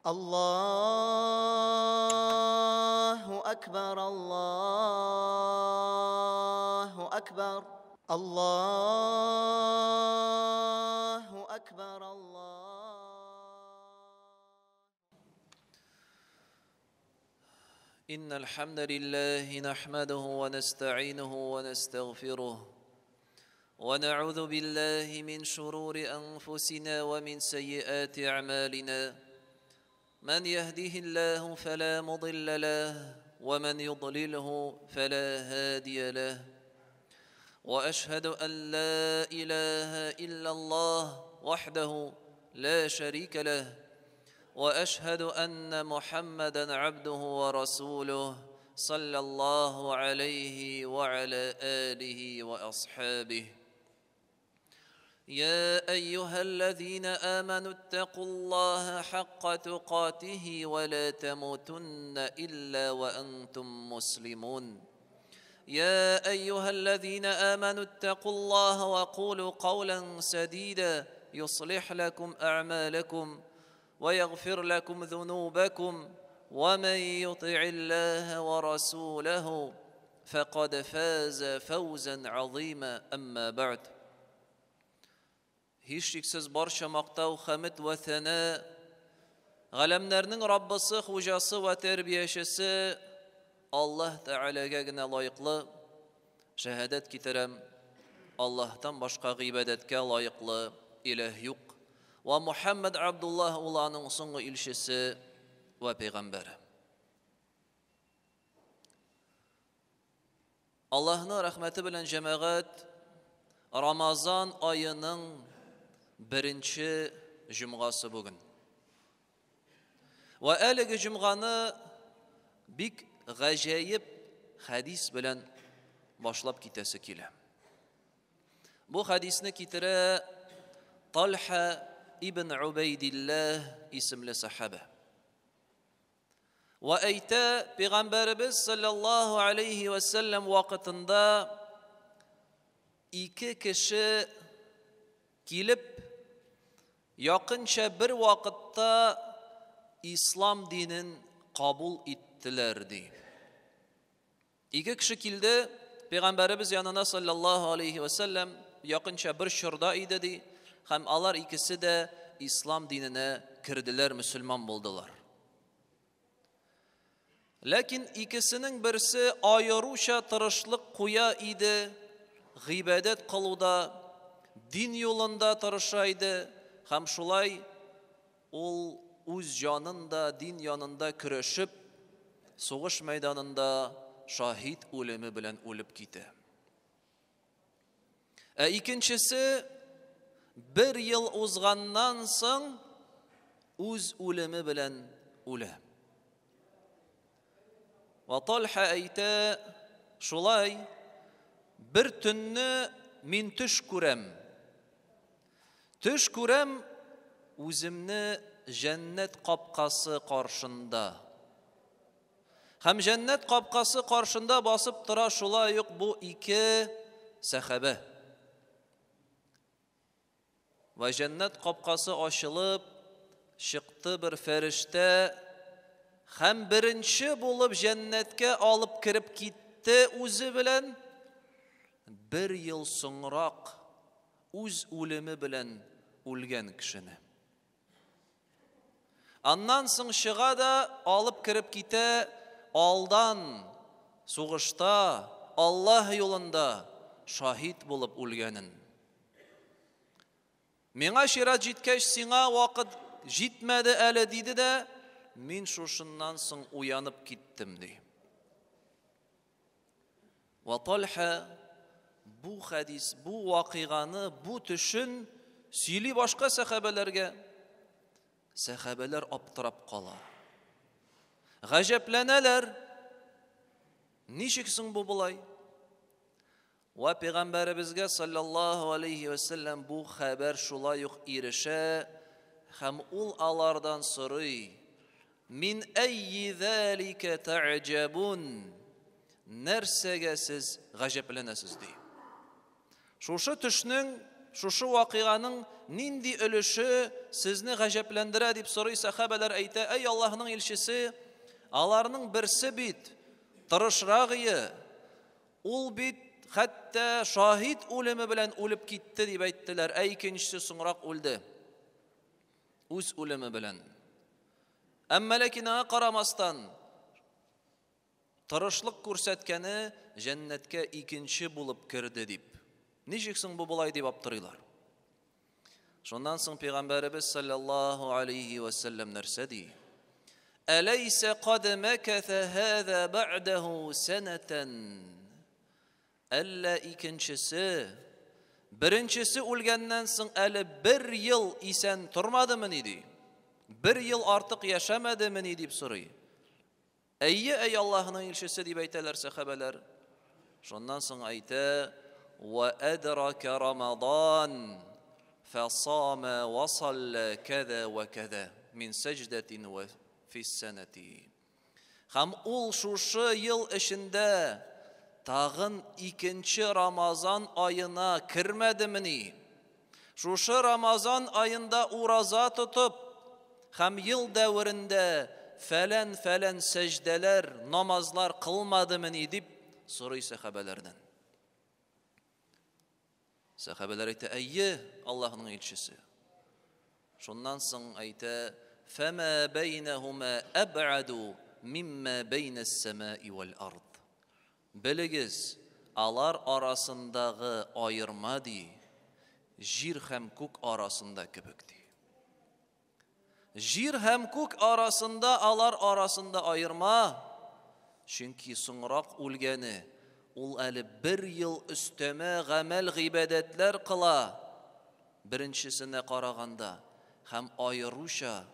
الله أكبر الله أكبر الله أكبر الله. إن الحمد لله نحمده ونستعينه ونستغفره ونعوذ بالله من شرور أنفسنا ومن سيئات أعمالنا. من يهده الله فلا مضل له ومن يضلله فلا هادي له. وأشهد أن لا إله إلا الله وحده لا شريك له، وأشهد أن محمدًا عبده ورسوله صلى الله عليه وعلى آله وأصحابه. يا أيها الذين آمنوا اتقوا الله حق تقاته ولا تموتن إلا وأنتم مسلمون. يا أيها الذين آمنوا اتقوا الله وقولوا قولا سديدا يصلح لكم أعمالكم ويغفر لكم ذنوبكم، ومن يطع الله ورسوله فقد فاز فوزا عظيما. أما بعد. Hiçşiksiz barcha maqtav, hamd va sana g'alamlarning Robbisi, xo'jasi va tarbiyachisi Alloh taolagagina loyiqli. Shahodat kitaram Allohdan boshqa ibodatga loyiqli iloh yo'q va Muhammad Abdulloh ularning so'nggi elchisi va payg'ambari. Allohning rahmati bilan jamoat Ramazon oyining birinchi jumg'asi bugün. Va aligi jumg'ani bik g'ajoyib hadis bilan boshlab ketasi kela. Bu hadisni keltira Talha ibn Ubaydillah ismli sahaba. Va ayta Payg'ambarimiz sallallohu alayhi va sallam vaqtida iki kishi kelib yaqincha bir vaqtda islom dinin qabul etdilar deydi. İki kishi keldi Payg'ambarimiz yanına sallallohu alayhi va sallam, yaqincha bir shurda edi deydi. Ham ular ikisi de islom dinine kirdiler, musulmon bo'ldilar. Lakin ikisining birisi ayıruşa tirishlik qo'ya edi, g'ibodat qiluvda, din yo'lida tirishaydi. Ham shulay ol o'z jonida, din yonida kurashib, so'g'ish maydonida shahid o'limi bilan o'lib ketdi. İkincisi bir yıl o'zgandan so'ng o'z o'limi bilan o'ldi. Va Talha ayta, shulay bir tunni men tush ko'ram. Tush ko'ram o'zimni jannat qopqasi qarshında. Ham jannat qopqasi qarshında bosib tura shulay yo'q bu iki sahaba. Va jannat qopqasi ochilib chiqdi bir farishta, ham birinchi bo'lib jannatga olib kirib ketdi o'zi bilan bir yil so'ngroq o'z o'limi bilan o'lgan kishini. Ondan so'ng shig'ada olib kirib ketdi, oldan so'g'ishda Alloh yo'lida shahid bo'lib o'lganin. Menga shirat jitkach, senga vaqt jitmadi ali dedi de, men shundan so'ng uyanib ketdim deydi. Va Talha bu hadis, bu voqeani, bu tushun sili boshqa sahabalarga. Sahabalar optirab qolar. G'ajablanalar. Nishiksin bu bo'lay? Va Payg'ambarimizga sallallohu alayhi va sallam bu xabar shulay yo'q erisha, ham ul alardan so'ray. Min ayyi zalika ta'jabun? Narsaga siz g'ajablanasiz deydi. Shusha tushning шушы вакыйганың нинди өлеше сезне гаҗәпләндерә дип сорый сахабалар әйтә: "Эй Аллаһның илчесе, аларның берсе бит тырышрагые, ул бит хәтта шаһид үлеме белән үлеп китте" дип әйттеләр. Икенчесе соңрак үлде. Үз үлеме белән. Әмма ләкин аңа карамастан тырышлык күрсәткәне җәннәткә икенче булып керде дип. Ничек соң бу булай дип аптырыйлар. Шуннан соң Пәйгамбәрбез саллаллаһу алейхи ва саллям нәрсә ди? Алейса кад макатha хаза ба'даху санатан. Әллә икенчесе, беренчесе үлгәннән соң әле 1 ел исән тормадымы ди? 1 ел артык яшәмәдеме дип сорый. Әйе, эй Аллаһның илчесе дип әйтәләр сахабалар. Шуннан соң әйтә: "Ва адрaka Рамадан фасама ва салла кәза ва кәза мин саҗдатин ва фи санати." Һәм ул шушы ел эчендә тагын икенче Рамазан айына кермәдеме? Шушы Рамазан айында ураза тотып, һәм ел дәврендә фәлән сәҗдәләр, намазлар кылмадымы дип сорый сахабалардан. Сахабалар әйтә: "Әйе, Аллаһның илчесе." Шуннан соң әйтә: "Фама бәйнәһума аб'аду мимма бәйнәс самаи вал ард." Белегез, алар арасындагы айырма ди, җир һәм күк арасында кебек ди. Җир һәм күк арасында, алар арасында айырма, чөнки соңрак үлгәне, ул әле 1 ел өстәмә гамәл гыйбадәтләр кыла, беренчесенә караганда, һәм айыруша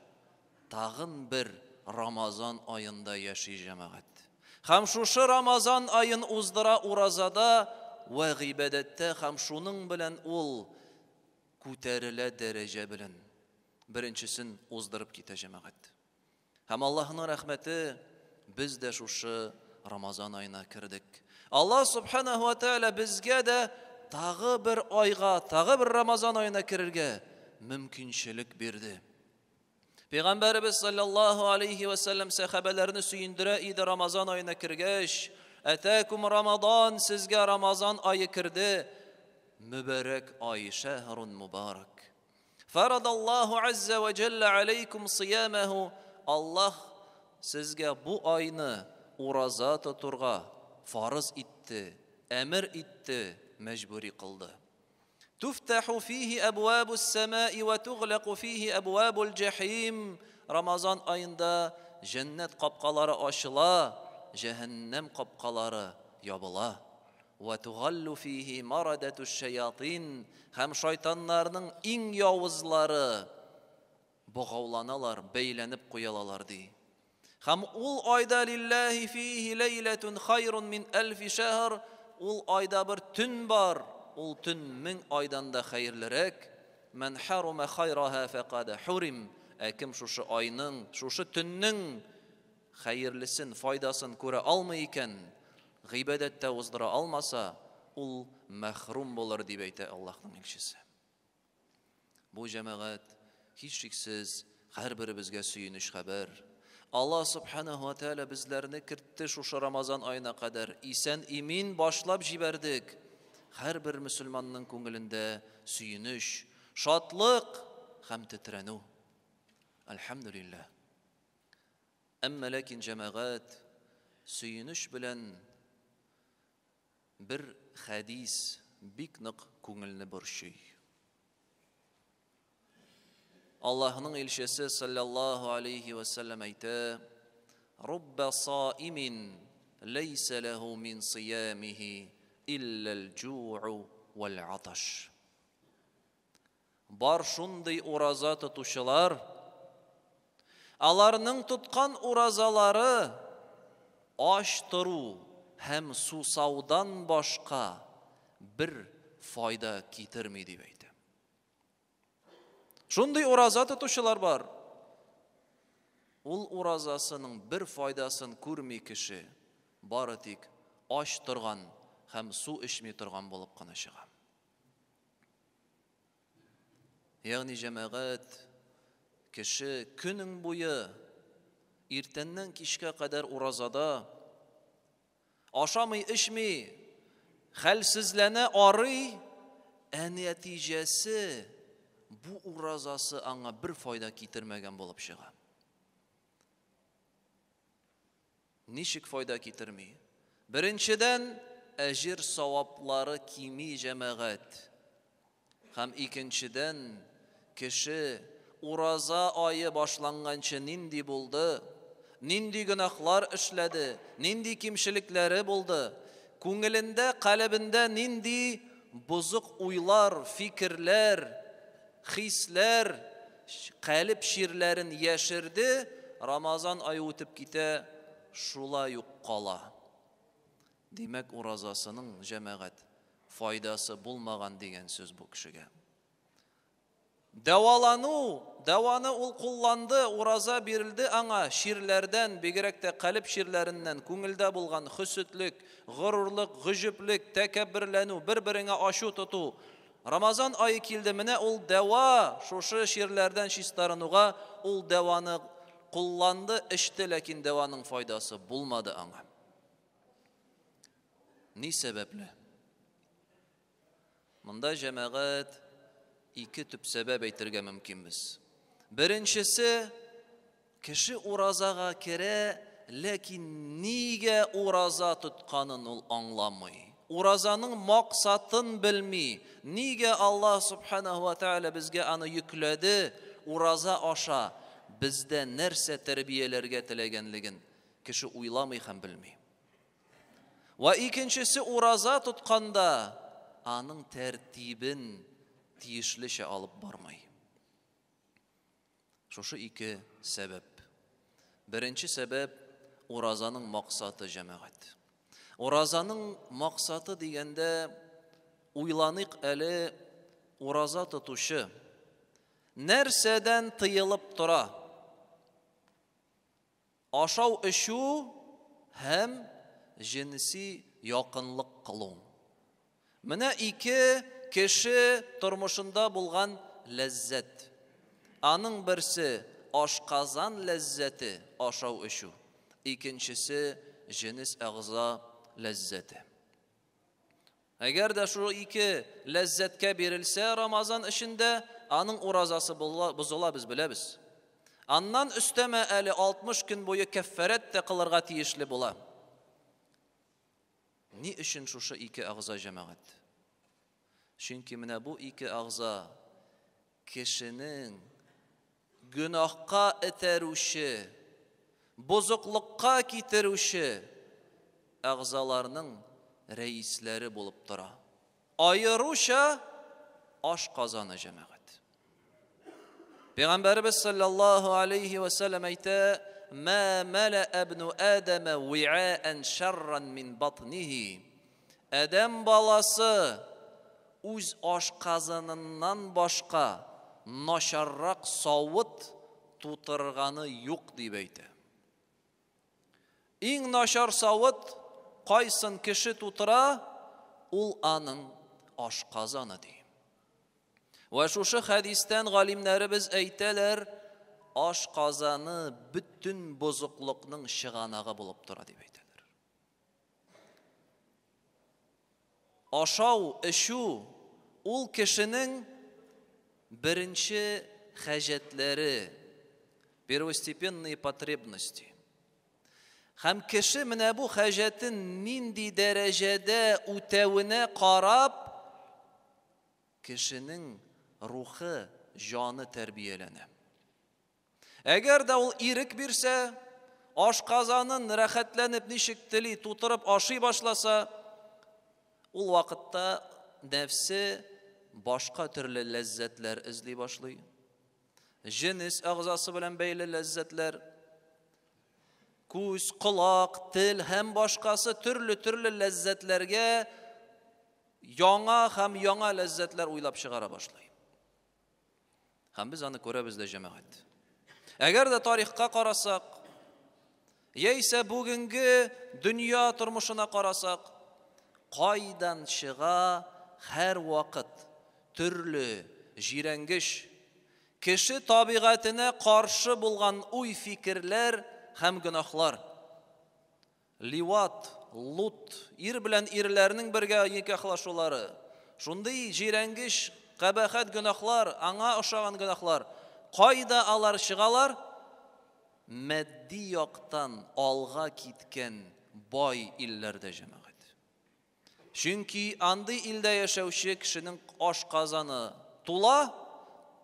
тагын 1 Рамазан айында яши җәмәгать. Һәм шушы Рамазан айын уздыра уразада ва гыйбадәттә, һәм шуның белән ул күтәрелә дәрәҗә белән. Беренчесен уздырып китә җәмәгать. Һәм Аллаһның рәхмәте, без дә шушы Рамазан айына кирдек. Аллаһ субханаһу ва тааля безгә дә тагы 1 айга, тагы 1 Рамазан айына кирергә мөмкинчелек бирде. Пәйгамбәрбез саллаллаһу алейхи ва саллям сахабаларны сөендерә иде Рамазан айына киргәч: "Атакум Рамадан, сезгә Рамазан айы кирде. Мубарак ай, шаһрун мубарак. Фарадаллаһу азза ва джалла алейкум сиямаху." Аллаһ сезгә бу айны ураза тотурга фарыз итте, әмер итте, мәҗбүри кылды. Туфтаху фиһи абвабус самаи ва туглaqu фиһи абвабул җахим. Рамазан айында җәннәт капкалары ачыла, җәһәннәм капкалары ябыла. Ва тугаллу фиһи марадатуш шаятин. Һәм шайтаннарның иң явызлары богауланалар, бәйләнеп куялалар ди. Һәм ул айда лиллаһи фиһи лейлатун хайрун мин алфи шаһр. Ул айда 1 төн бар. Ул төн 1000 айдан да хәерлерәк. Ман харума хайраха фақад хурим. Кем шушы айның, шушы төннең хәерлесен, файдасын күрә алмый икән, гыйбадәттә уздыра алмаса, ул мәхрум булыр дип әйтә Аллаһның илчесе. Бу җәмәгать һичшиксез һәрберебезгә сөенеч хәбәр. Аллаһ субханаһу ва тааля безләрне кертте шушы Рамазан айына кадәр. Исән имин башлап җибәрдек. Һәрбер мөселманның күңелендә сөенеч, шатлык һәм тетрәнү. Әлхәмдүлилләh. Әмма ләкин җәмәгать сөенеч белән бер хәдис бик нык күңелне борчый. Аллаһның илчесе саллаллаһу алейхи ва саллям әйтә: "Рубба саимин лейса лаху мин сиямихи илля ал-җу'у вал-аташ." Бар шундый ураза тотучылар, аларның тоткан уразалары аш тору һәм сусаудан башка бер файда китерми дип әйтә. Шундый ураза тотучылар бар. Ул уразасының бер файдасын күрми кеше, бары тик аш торган һәм су эчми торган булып кына чыга. Ягъни җәмәгать, кеше көнең буе иртәннән кичкә кадәр уразада ашамый, эчми, хәлсезләнә, арый, нәтиҗәсе бу уразасы аңа бер файда китермәгән булып чыга. Ничек файда китерми? Беренчедән, әҗир саваплары кими җәмәгать. Һәм икенчедән, кеше ураза айы башланганчы нинди булды, нинди гөнаһлар эшләде, нинди кимчелекләре булды, күңелендә, калбендә нинди бузык уйлар, фикерләр, хисләр, калб ширләрен яшерде, Рамазан ае үтеп китә, шулай ук кала. Димәк, уразасының җәмәгать файдасы булмаган дигән сүз бу кешегә. Дәваны ул кулланды, ураза бирелде аңа ширләрдән, бигрәк тә калб ширләреннән, күңелдә булган хөсетлек, горурлык, гыҗеплек, тәкәбберләнү, бер-береңә ачу тоту. Рамазан айы килде, менә ул дәва, шушы ширләрдән чистарынуга ул дәваны кулланды, эчте, ләкин дәваның файдасы булмады аңа. Ни сәбәпле? Монда җәмәгать ике төп сәбәп әйтергә мөмкин без. Беренчесе, кеше уразага керә, ләкин нигә ураза тотканын ул аңламый. Уразаның максатын белми. Нигә Аллаһ субханаһу ва тааля безгә аны йөкләде, ураза аша бездә нәрсә тәрбияләргә теләгәнлеген кеше уйламый һәм белми. Ва икенчесе, ураза тотканда аның тәртибен тиешлечә алып бармый. Шушы ике сәбәп. Беренче сәбәп уразаның максаты җәмәгать. Уразаның максаты дигәндә уйланыйк әле, ураза тотучы нәрсәдән тыелып тора? Ашау, эчү һәм җинси якынлык кылу. Менә ике кеше тормышында булган ләззәт. Аның берсе ашказан ләззәте, ашау, эчү. Икенчесе җинс әгъза ләззәте. Әгәр дә шу ике ләззәткә бирелсә Рамазан эчендә, аның уразасы бозыла, без беләбез. Аннан өстәмә әле 60 көн буе кәффәрәт тә кылырга тиешле була. Ни өчен шушы ике әгъза җәмәгать? Чөнки менә бу ике әгъза кешенең гөнаһка этәрүче, бозыклыкка китерүче әгъзаларның рәисләре булып тора. Аеруча ашказаны җәмәгать. Пәйгамбәрбез саллаллаһу алейхи ва саллям әйтә: "Ма мала ibn Adama wi'an sharran min batnihi." Адам баласы үз ашказаныннан башка начаррак савыт тутырганы юк дип әйтә. Иң начар савыт кайсын кеше тутыра, ул аның ашказаны ди. Ва шушы хадистән галимнәребез әйтәләр, ашказаны бүтән бозыклыкның чыганагы булып тора дип әйтәләр. Ашау, эчү ул кешенең беренче хаҗәтләре, первостепенные потребности. Һәм кеше менә бу хаҗәтен нинди дәрәҗәдә үтәвенә карап, кешенең рухы, җаны тәрбияләнә. Әгәр дә ул ирек бирсә, ашказанын рәхәтләнеп ничек тели тутырып ашый башласа, ул вакытта нәфсе башка төрле ләззәтләр эзли башлый. Җинс әгъзасы белән бәйле ләззәтләр, күз, колак, тел һәм башкасы төрле ләззәтләргә яңа һәм яңа ләззәтләр уйлап чыгара башлый. Һәм без аны күрәбез дә җәмәгать. Әгәр дә тарихка карасак, яисә бүгенге дөнья тормышына карасак, кайдан чыга һәр вакыт төрле җирәнгеш, кеше табигатына каршы булган уй фикерләр һәм гөнаһлар. Ливат, лут, ир белән ирләрнең бергә никахлашулары. Шундый җирәнгеш, кабахат гөнаһлар, аңа ошаган гөнаһлар. Кайда алар чыгалар? Мәдди яктан алга киткән бай илләрдә җәмәгать. Чөнки андый илдә яшәүче кешенең ашказаны тула,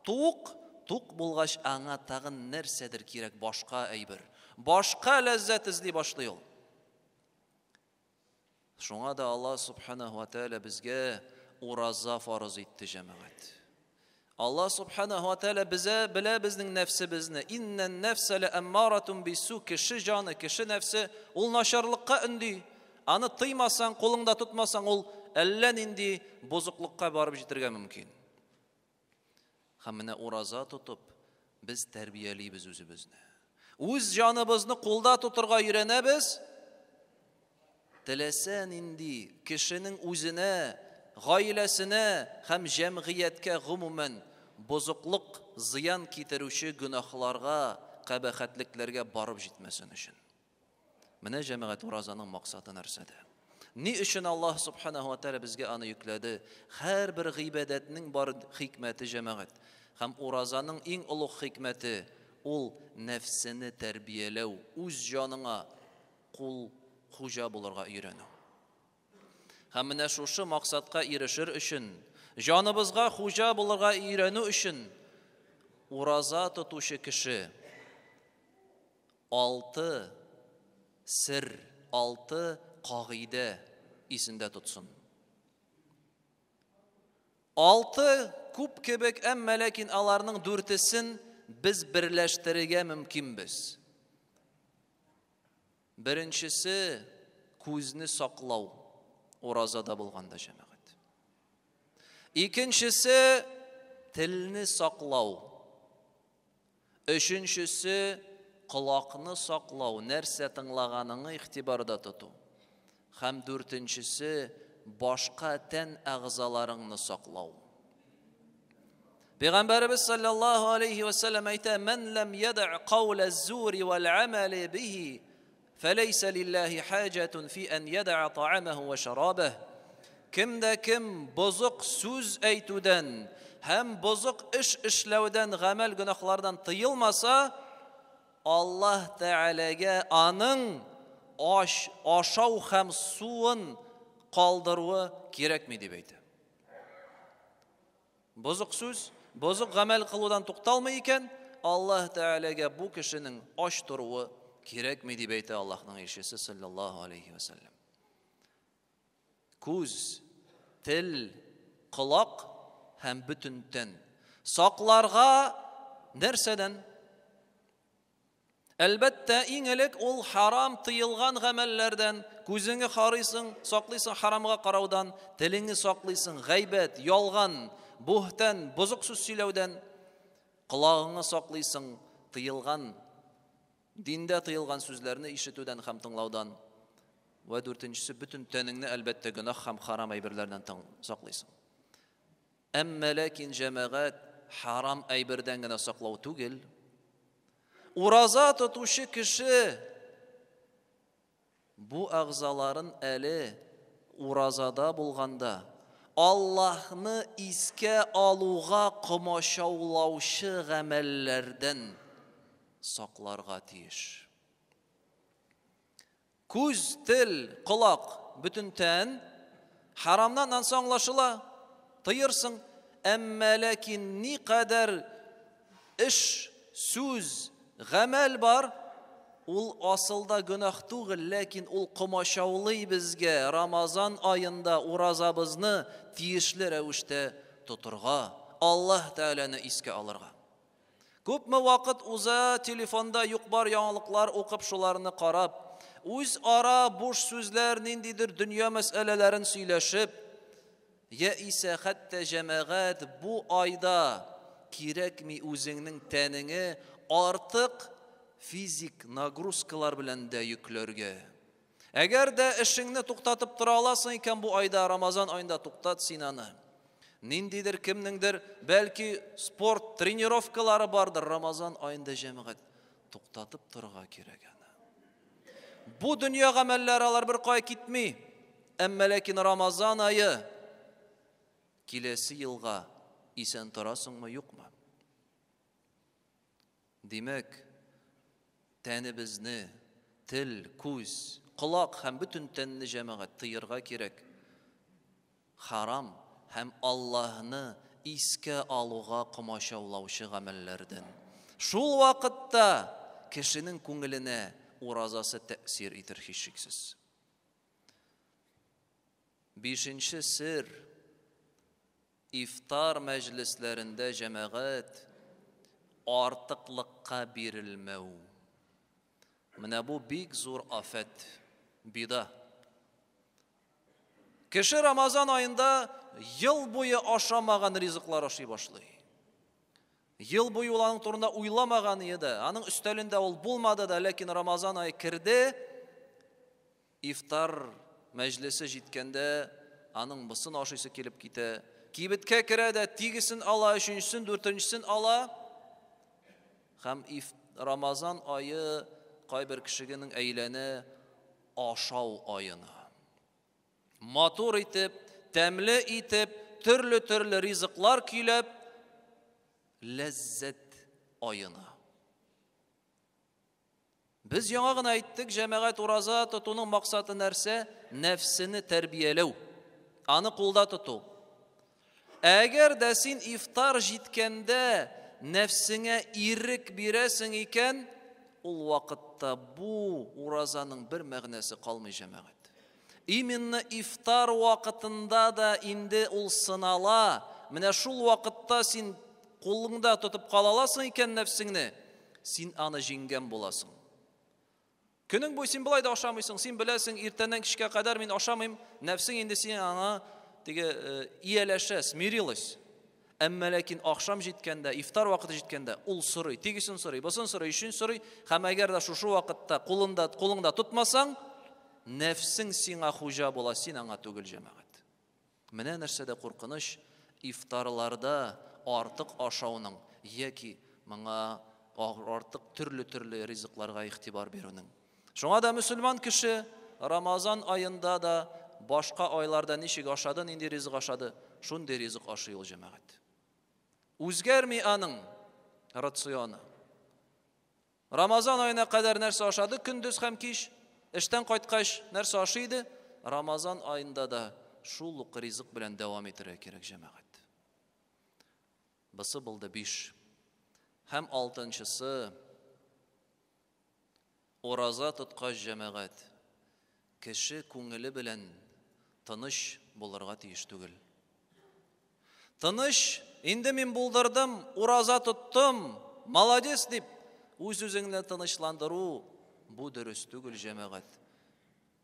тук булгач аңа тагын нәрсәдер кирәк, башка әйбер. Башка ләззәт эзли башлый ул. Шуңа да Аллаһ субханаһу ва тааля безгә ураза фарыз итте җәмәгать. Аллаһ субханаһу ва тааля белә безнең нәфсебезне. Иннән нәфсә ләәммаратун бису, кеше җаны, кеше нәфсе ул начарлыкка өнди. Аны тыймасаң, кулыңда тотмасаң, ул әллә нинди бозыклыкка барып җитәргә мөмкин. Һәм менә ураза тотып, без тәрбиялибез үзебезне. Үз җаныбызны кулда тотырга өйрәнәбез. Теләсә нинди кешенең үзенә, гаиләсенә һәм җәмгыятькә гомумән бозыклык, зыян китерүче гөнаһларга, кабахәтлекләргә барып җитмәсен өчен. Менә җәмәгать уразаның максаты нәрсәдә? Ни өчен Аллаһ субханаһу ва тааля безгә аны йөкләде? Һәрбер гыйбадәтнең бар хикмәте җәмәгать. Һәм уразаның иң олуг хикмәте ул нәфсене тәрбияләү, үз җаныңа кул хуҗа булырга өйрәнү. Һәм менә шушы максатка ирешер өчен, җаныбызга хуҗа булырга өйрәнү өчен ураза тотучы кеше 6 сер, 6 кагыйдә исендә тотсын. 6 күп кебек, әмма ләкин аларның 4-сен без берләштерергә мөмкинбез. Беренчесе күзне саклау, уразада булганда җәмәгать. Икенчесе телне саклау. Өченчесе колакны саклау, нәрсә тыңлаганыңны игътибарда тоту. Һәм 4-нчесе башка тән әгъзаларыңны саклау. Пәйгамбәрбез саллаллаһу алейхи ва саллям әйтә: "Мен лам ядъ каула az-зури вал-амали биһи, фалейса лиллаһи хаҗатун фи ан ядъ та'амаһу ва шарабаһ." Кемдә кем бозык сүз әйтүдән һәм бозык эш эшләүдән, гамәл гөнаһлардан тыелмаса, Аллаһ Тәгаләгә аның ашау һәм суын калдыруы кирәкми дип әйтә. Бозык сүз, бозык гамәл кылудан тукталмый икән, Аллаһ Тәгаләгә бу кешенең аш торуы кирәкми дип әйтә Аллаһның илчесе саллаллаһу алейхи ва саллям. Күз, тел, колак һәм бүтән тән сакларга нәрсәдән? Әлбәттә, иң элек ул харам тыелган гамәлләрдән. Күзеңне харыйсың, саклыйсың харамга караудан, телеңне саклыйсың гайбәт, ялган, бухтан, бозык сүз сөйләүдән, колагыңны саклыйсың тыелган, диндә тыелган сүзләрне ишетүдән һәм тыңлаудан. Ва 4-нчесе бүтән тәнеңне әлбәттә гөнаһ һәм харам әйберләрдән саклыйсың. Әмма ләкин җәмәгать харам әйбердән генә саклау түгел. Ураза тотучы кеше бу әгъзаларын әле уразада булганда Аллаһны искә алуга комачаулаучы гамәлләрдән сакларга тиеш. Күз, тел, колак, бүтән тән харамнан аңлашыла, тыйырсың. Әмма ләкин никадәр эш, сүз, гамәл бар, ул асылда гөнаһ түгел, ләкин ул комачаулый безгә Рамазан айында уразабызны тиешле рәвештә тотырга, Аллаһ Тәгаләне искә алырга. Күпме вакыт уза телефонда юк-бар яңалыклар укып, шуларны карап, үз ара буш сүзләр, ниндидер дөнья мәсьәләләрен сөйләшеп, яисә хәтта җәмәгать бу айда кирәкми үзеңнең тәнеңе артык физик нагрузкалар белән дә йөкләргә. Әгәр дә эшеңне туктатып тора аласың икән бу айда, Рамазан айында туктат син аны. Ниндидер кемнеңдер бәлки спорт тренировкалары бардыр. Рамазан айында җәмәгать туктатып торырга кирәк аны. Бу дөнья гамәлләре алар бер кая китми. Әмма ләкин Рамазан айы киләсе елга исән торасыңмы, юкмы? Димәк, тәнебезне, тел, күз, колак һәм бөтен тәнне җәмәгать тыярга кирәк. Харам һәм Аллаһны искә алуга комачаулаучы гамәлләрдән. Шул вакытта кешенең күңеленә уразасы тәэсир итер һичшиксез. 5-нче сер: ифтар мәҗлесләрендә җәмәгать артыклыкка бирелмәү. Менә бу бик зур афәт, бида. Кеше Рамазан айында ел буе ашамаган ризыклар ашый башлый. Ел буе ул аның турында уйламаган иде. Аның өстәлендә ул булмады да, ләкин Рамазан айы керде. Ифтар мәҗлесе җиткәндә аның бысын ашыйсы килеп китә. Кибеткә керә дә тигесен ала, 3-сен, 4-сен ала. Һәм Рамазан айы кайбер кешегенең әйләнә ашау айына. Матур итеп, тәмле итеп, төрле ризыклар көйләп, ләззәт айына. Без яңа гына әйттек, җәмәгать ураза тотуның максаты нәрсә? Нәфсене тәрбияләү, аны кулда тоту. Әгәр дә син ифтар җиткәндә нәфсеңә ирек бирәсең икән, ул вакытта бу уразаның бер мәгънәсе калмый җәмәгать. Именно ифтар вакытында да инде ул сынала. Менә шул вакытта син кулыңда тотып калаласың икән нәфсеңне, син аны җиңгән буласың. Көнең буе син булай да ашамыйсың, син беләсең, иртәннән кичкә кадәр мин ашамыйм, нәфсең инде син аңа ияләшә, смирилась. Әмма ләкин ахшам җиткәндә, ифтар вакыты җиткәндә, ул сорый, тигесен сорый, бысын сорый, өчен сорый, һәм әгәр дә шушы вакытта кулыңда тотмасаң, нәфсең сиңа хуҗа була, син аңа түгел җәмәгать. Менә нәрсәдә куркыныч, ифтарларда артык ашауның яки моңа артык төрле ризыкларга игътибар бирүнең. Шуңа да мөселман кеше Рамазан айында да башка айларда ничек ашады, нинди ризык ашады, шундый ризык ашый ул җәмәгать. Үзгәрми аның рационы. Рамазан айына кадәр нәрсә ашады, көндез һәм кич, эштән кайткач нәрсә ашыйды, Рамазан айында да шул ук ризык белән дәвам итәргә кирәк җәмәгать. Бысы булды 5. Һәм 6-нчысы ураза тоткач җәмәгать кеше күңеле белән тыныч булырга тиеш түгел. Тыныч, инде мин булдырдым, ураза тоттым, молодец дип, үз-үзеңне тынычландыру бу дөрес түгел җәмәгать.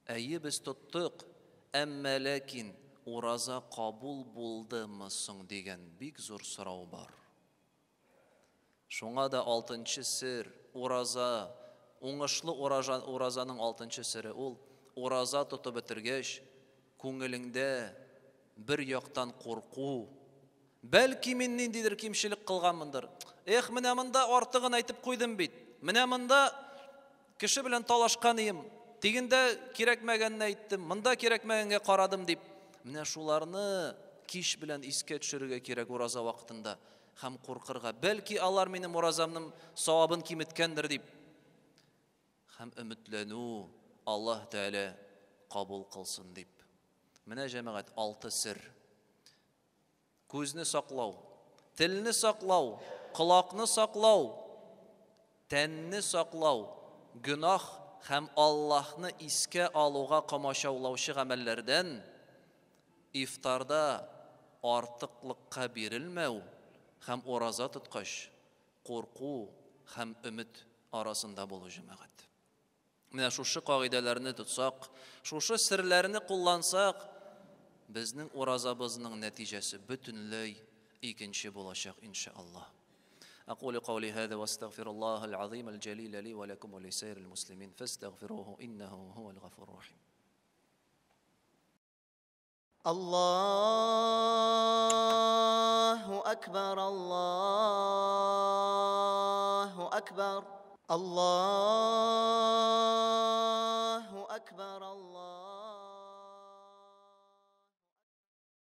Әйе, без тоттык, әмма ләкин ураза кабул булдымы соң дигән бик зур сорау бар. Шуңа да 6-нчы сер, ураза, уңышлы уразаның 6-нчы сере ул ураза тотып бетергәч, күңелеңдә бер яктан курку, бәлки мин ниндидер кимчелек кылганмындыр. Менә монда артыгын әйтеп куйдым бит. Менә монда кеше белән талашканым, тигендә кирәкмәгәнне әйттем, монда кирәкмәгәнгә карадым дип. Менә шуларны кич белән искә төшерергә кирәк ураза вакытында һәм куркырга. Бәлки алар минем уразамның савабын киметкәндер дип. Һәм өметләнү, Аллаһ Тәгалә кабул кылсын дип. Менә җәмәгать 6 сер. Күзне саклау, телне саклау, колакны саклау, тәнне саклау, гүнах һәм Аллаһны искә алуга комачаулаучы гамәлләрдән ифтарда артыклыкка бирелмәү һәм ураза тоткач курку һәм өмет арасында булу җәмәгать. Менә шушы кагыйдәләрне тотсак, шушы серләрне куллансак, безнең уразабызның нәтиҗәсе бөтенләй икенче булачак иншааллах. أقول قولي هذا واستغفر الله العظيم الجليل لي ولكم ولسائر المسلمين فاستغفروه إنه هو الغفور الرحيم. الله أكبر الله أكبر الله أكبر الله